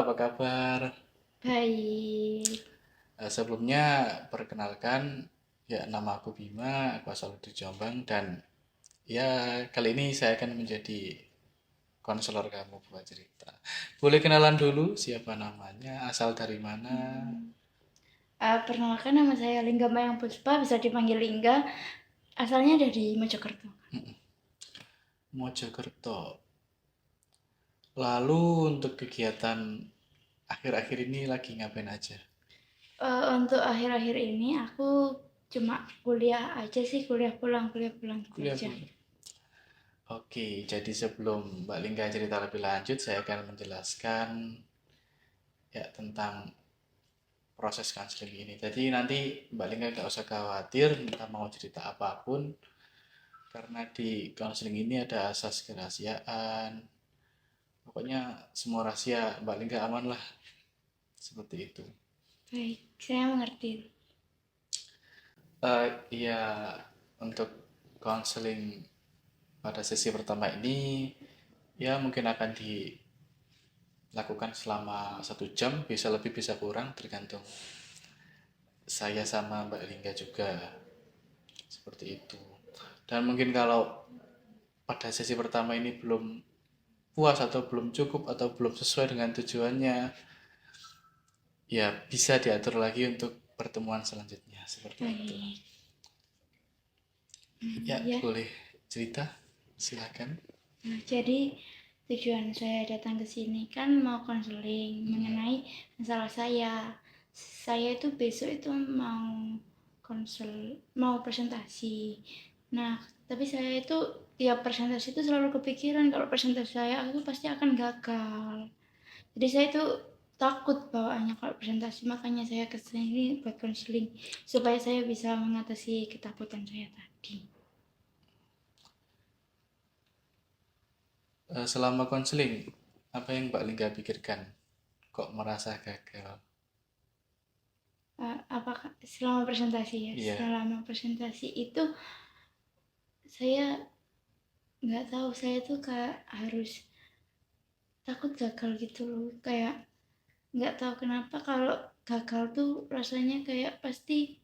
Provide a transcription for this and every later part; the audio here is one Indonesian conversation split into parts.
apa kabar? Baik. Sebelumnya perkenalkan, ya nama aku Bima, aku asal dari Jombang dan ya kali ini saya akan menjadi konselor kamu buat cerita. Boleh kenalan dulu siapa namanya, asal dari mana? Perkenalkan nama saya Lingga Mayang Puspa, bisa dipanggil Lingga. Asalnya dari Mojokerto. Mojokerto. Lalu untuk kegiatan akhir-akhir ini lagi ngapain aja? Untuk akhir-akhir ini aku cuma kuliah aja sih, kuliah pulang gitu Kuliah aja. pun. Oke, jadi sebelum Mbak Lingga cerita lebih lanjut, saya akan menjelaskan ya tentang proses konseling ini. Jadi nanti Mbak Lingga gak usah khawatir, minta mau cerita apapun, karena di konseling ini ada asas kerahasiaan. Pokoknya semua rahasia Mbak Lingga aman lah, seperti itu. Baik, saya mengerti. Iya, untuk konseling pada sesi pertama ini, ya mungkin akan dilakukan selama 1 jam, bisa lebih bisa kurang, tergantung saya sama Mbak Lingga juga, seperti itu. Dan mungkin kalau pada sesi pertama ini belum puas atau belum cukup atau belum sesuai dengan tujuannya, ya bisa diatur lagi untuk pertemuan selanjutnya seperti itu. Baik. Ya, Ya. boleh cerita, silakan. Nah, jadi tujuan saya datang ke sini kan mau konseling mengenai masalah saya. Saya itu besok itu mau mau presentasi. Nah, tapi saya itu tiap presentasi itu selalu kepikiran kalau presentasi saya itu pasti akan gagal. Jadi saya itu takut bawaannya kalau presentasi, makanya saya kesini buat konseling supaya saya bisa mengatasi ketakutan saya tadi. Selama konseling, apa yang Mbak Lingga pikirkan? Kok merasa gagal? Apakah selama presentasi ya? Iya, Selama presentasi itu saya nggak tahu, saya tuh kayak harus takut gagal gitu loh, kayak nggak tahu kenapa kalau gagal tuh rasanya kayak pasti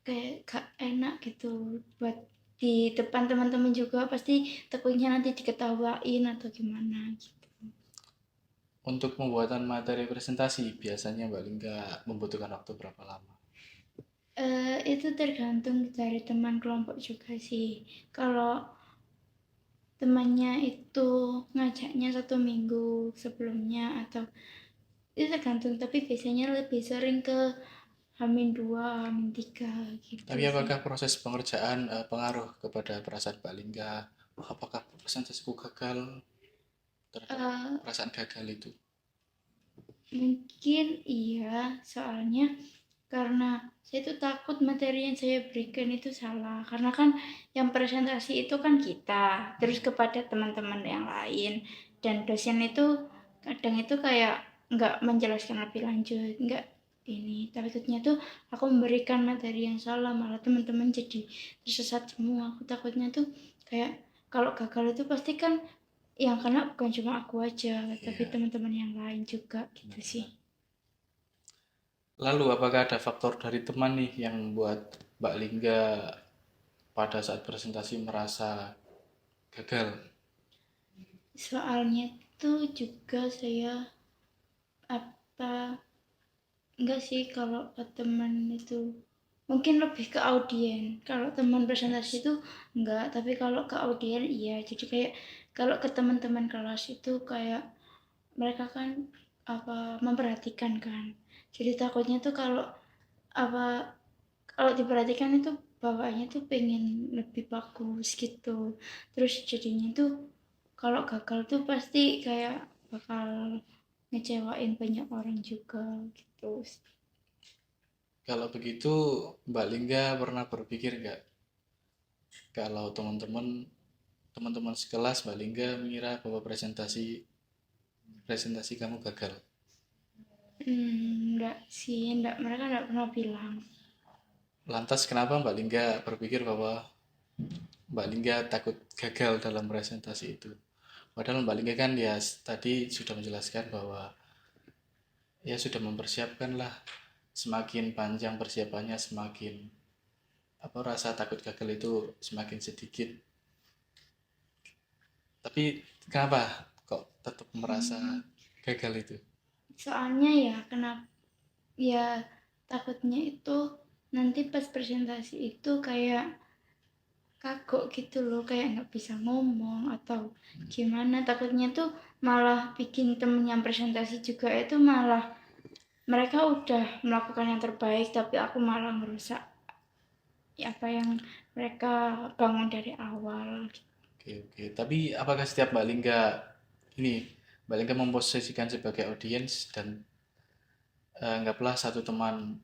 kayak gak enak gitu buat di depan teman-teman juga, pasti takutnya nanti diketawain atau gimana gitu. untuk pembuatan materi presentasi, biasanya Mbak Lingga membutuhkan waktu berapa lama? Itu tergantung dari teman kelompok juga sih. Kalau temannya itu ngajaknya 1 minggu sebelumnya atau itu tergantung, tapi biasanya lebih sering ke H-2, H-3 gitu Tapi sih. apakah proses pengerjaan pengaruh kepada perasaan Mbak Lingga? Oh, apakah presentasiku gagal terhadap Eh, perasaan gagal itu? Mungkin iya, soalnya karena saya tuh takut materi yang saya berikan itu salah, karena kan yang presentasi itu kan kita terus kepada teman-teman yang lain, dan dosen itu kadang itu kayak nggak menjelaskan lebih lanjut, nggak ini, takutnya tuh aku memberikan materi yang salah malah teman-teman jadi tersesat semua. Aku takutnya tuh kayak kalau gagal itu pasti kan yang kena bukan cuma aku aja tapi Iya, teman-teman yang lain juga gitu sih. benar-benar. Lalu apakah ada faktor dari teman nih yang membuat Mbak Lingga pada saat presentasi merasa gagal? Soalnya tuh juga saya apa enggak sih, kalau ke teman itu mungkin lebih ke audien. Kalau teman presentasi itu enggak, tapi kalau ke audien iya. Jadi kayak kalau ke teman-teman kelas itu kayak mereka kan apa memperhatikan kan. Jadi takutnya tuh kalau apa kalau diperhatikan itu bawaannya tuh pengen lebih bagus gitu. Terus jadinya tuh kalau gagal tuh pasti kayak bakal ngecewain banyak orang juga gitu. Kalau begitu, Mbak Lingga pernah berpikir nggak kalau teman-teman sekelas Mbak Lingga mengira bahwa presentasi presentasi kamu gagal? Enggak sih, enggak, mereka enggak pernah bilang. Lantas kenapa Mbak Lingga berpikir bahwa Mbak Lingga takut gagal dalam presentasi itu? Padahal Mbak Lingga kan ya tadi sudah menjelaskan bahwa ya sudah mempersiapkan lah. Semakin panjang persiapannya, semakin apa rasa takut gagal itu semakin sedikit. Tapi kenapa kok tetap merasa gagal itu? Soalnya ya kenapa ya takutnya itu nanti pas presentasi itu kayak kagok gitu loh, kayak nggak bisa ngomong atau gimana. Takutnya tuh malah bikin temen yang presentasi juga itu malah mereka udah melakukan yang terbaik tapi aku malah merusak apa yang mereka bangun dari awal. Oke, oke. Tapi apakah setiap Mbak Lingga ini Mbak Lingga memposisikan sebagai audiens dan anggaplah satu teman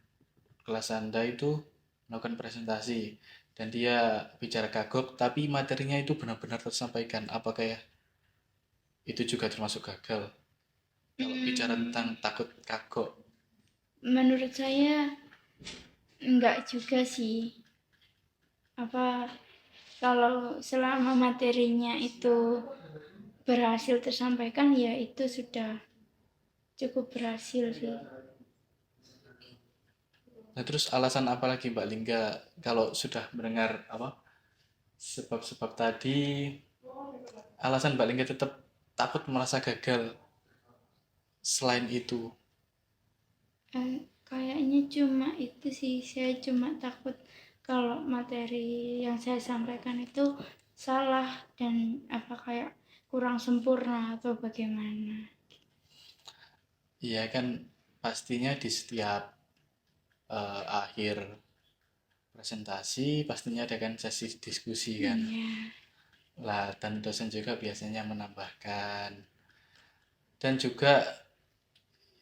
kelas Anda itu melakukan presentasi dan dia bicara kagok tapi materinya itu benar-benar tersampaikan. Apakah ya itu juga termasuk gagal? Kalau bicara tentang takut kagok. Menurut saya enggak juga sih. Apa kalau selama materinya itu berhasil tersampaikan ya itu sudah cukup berhasil sih. Nah, terus alasan apa lagi Mbak Lingga kalau sudah mendengar apa sebab-sebab tadi, alasan Mbak Lingga tetap takut merasa gagal selain itu? Kayaknya cuma itu sih, saya cuma takut kalau materi yang saya sampaikan itu salah dan apa kayak kurang sempurna atau bagaimana. Iya kan pastinya di setiap akhir presentasi pastinya ada kan sesi diskusi kan. Iya. Lah dan dosen juga biasanya menambahkan dan juga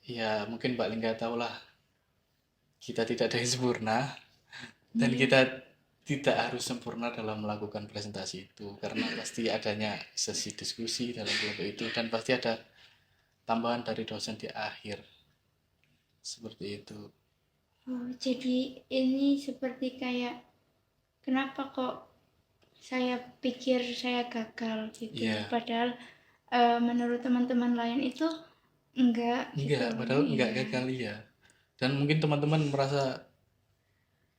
ya mungkin Mbak Lingga tahu lah kita tidak ada yang sempurna dan Iya. kita tidak harus sempurna dalam melakukan presentasi itu karena pasti adanya sesi diskusi dalam kelompok itu dan pasti ada tambahan dari dosen di akhir seperti itu. Oh, jadi ini seperti kayak kenapa kok saya pikir saya gagal gitu. Iya, Padahal menurut teman-teman lain itu enggak gitu. enggak, padahal enggak Iya, gagal ya. Dan mungkin teman-teman merasa,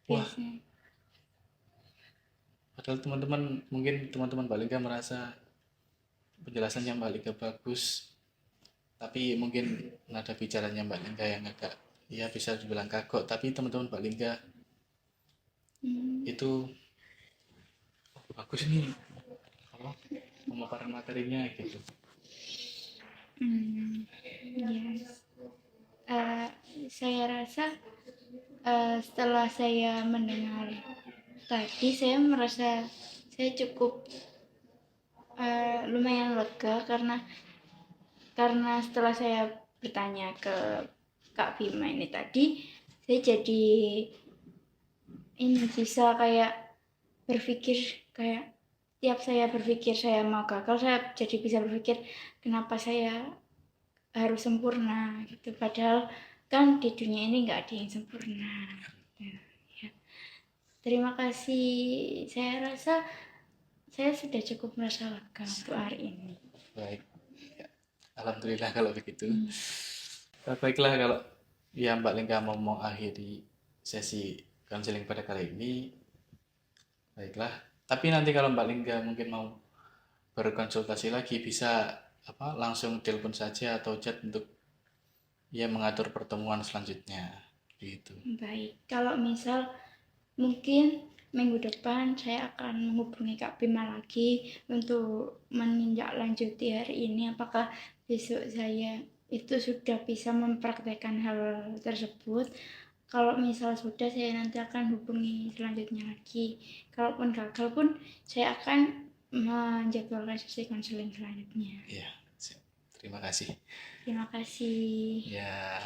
wah, biasanya. padahal teman-teman mungkin teman-teman Mbak Lingga merasa penjelasannya Mbak Lingga bagus, tapi mungkin nada bicaranya Mbak Lingga yang agak ya bisa dibilang kagok, tapi teman-teman Mbak Lingga Hmm, itu bagus nih apa pemaparan materinya gitu. yes. Eh, saya rasa setelah saya mendengar tadi saya merasa saya cukup lumayan lega karena setelah saya bertanya ke Kak Bima ini tadi saya jadi ini bisa kayak berpikir kayak tiap saya berpikir saya mau gagal saya jadi bisa berpikir kenapa saya harus sempurna gitu padahal kan di dunia ini nggak ada yang sempurna gitu. Ya. Terima kasih, saya rasa saya sudah cukup merasa lega untuk hari ini. Baik, ya. Alhamdulillah kalau begitu. Baiklah kalau ya Mbak Lingga mau mengakhiri sesi konseling pada kali ini, baiklah. Tapi nanti kalau Mbak Lingga mungkin mau berkonsultasi lagi bisa apa langsung telepon saja atau chat untuk ya mengatur pertemuan selanjutnya gitu. Baik, kalau misal mungkin minggu depan saya akan menghubungi Kak Bima lagi untuk menindaklanjuti hari ini apakah besok saya itu sudah bisa mempraktekkan hal tersebut. Kalau misal sudah saya nanti akan hubungi selanjutnya lagi. Kalaupun gagal pun saya akan menjadwalkan sesi konseling selanjutnya. Ya, terima kasih. Terima kasih. Ya.